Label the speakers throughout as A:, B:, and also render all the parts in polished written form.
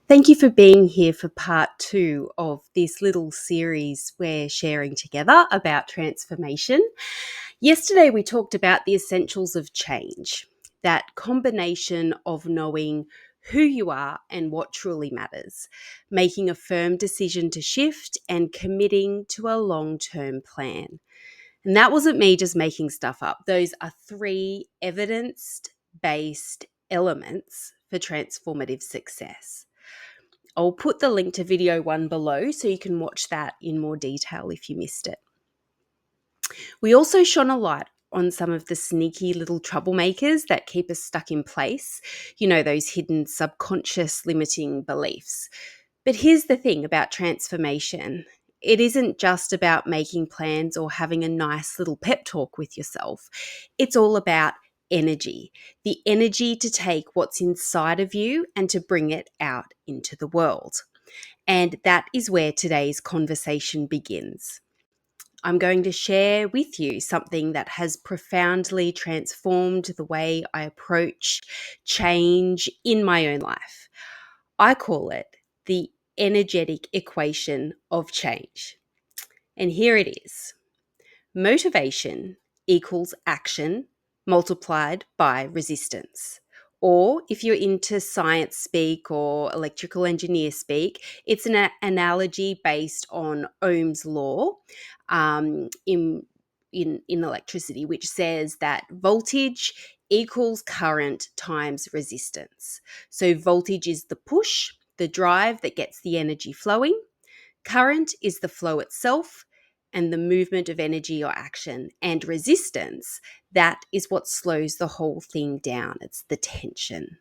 A: Thank you for being here for part 2 of this little series we're sharing together about transformation. Yesterday, we talked about the essentials of change, that combination of knowing who you are and what truly matters, making a firm decision to shift, and committing to a long-term plan. And that wasn't me just making stuff up. Those are 3 evidence-based elements for transformative success. I'll put the link to video 1 below so you can watch that in more detail if you missed it. We also shone a light on some of the sneaky little troublemakers that keep us stuck in place, those hidden subconscious limiting beliefs. But here's the thing about transformation. It isn't just about making plans or having a nice little pep talk with yourself. It's all about energy, the energy to take what's inside of you and to bring it out into the world. And that is where today's conversation begins. I'm going to share with you something that has profoundly transformed the way I approach change in my own life. I call it the energetic equation of change. And here it is. Motivation equals action multiplied by resistance. Or if you're into science speak or electrical engineer speak, it's an analogy based on Ohm's law in electricity, which says that voltage equals current times resistance. So voltage is the push, the drive that gets the energy flowing. Current is the flow itself and the movement of energy or action. And resistance, that is what slows the whole thing down. It's the tension.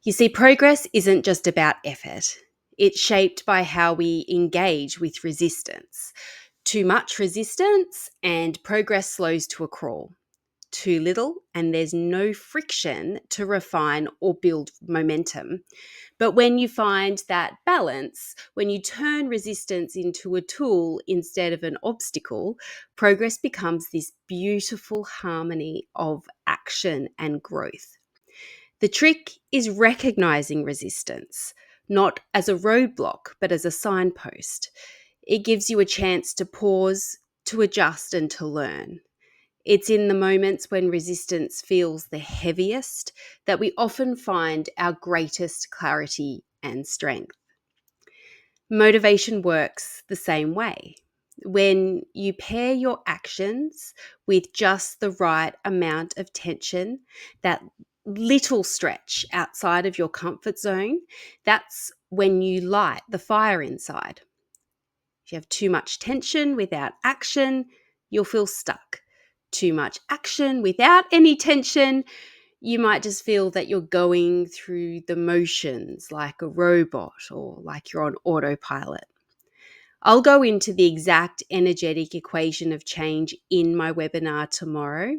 A: You see, progress isn't just about effort. It's shaped by how we engage with resistance. Too much resistance and progress slows to a crawl. Too little and there's no friction to refine or build momentum. But when you find that balance, when you turn resistance into a tool instead of an obstacle, progress becomes this beautiful harmony of action and growth. The trick is recognizing resistance, not as a roadblock, but as a signpost. It gives you a chance to pause, to adjust, and to learn. It's in the moments when resistance feels the heaviest that we often find our greatest clarity and strength. Motivation works the same way. When you pair your actions with just the right amount of tension, that little stretch outside of your comfort zone, that's when you light the fire inside. If you have too much tension without action, you'll feel stuck. Too much action without any tension, you might just feel that you're going through the motions like a robot or like you're on autopilot. I'll go into the exact energetic equation of change in my webinar tomorrow,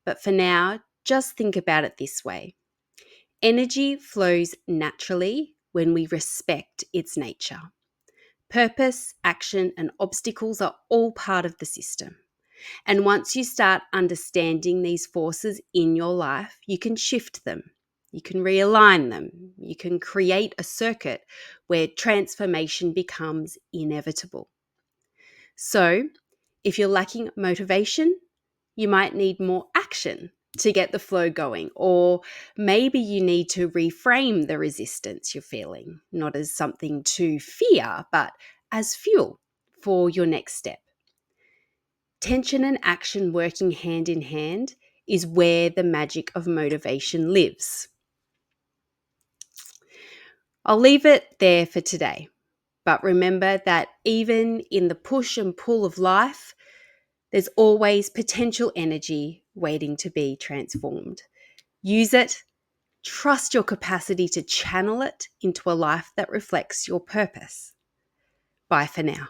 A: but for now, just think about it this way. Energy flows naturally when we respect its nature. Purpose, action, and obstacles are all part of the system. And once you start understanding these forces in your life, you can shift them. You can realign them. You can create a circuit where transformation becomes inevitable. So, if you're lacking motivation, you might need more action to get the flow going, or maybe you need to reframe the resistance you're feeling, not as something to fear, but as fuel for your next step. Tension and action working hand in hand is where the magic of motivation lives. I'll leave it there for today, but remember that even in the push and pull of life, there's always potential energy waiting to be transformed. Use it, trust your capacity to channel it into a life that reflects your purpose. Bye for now.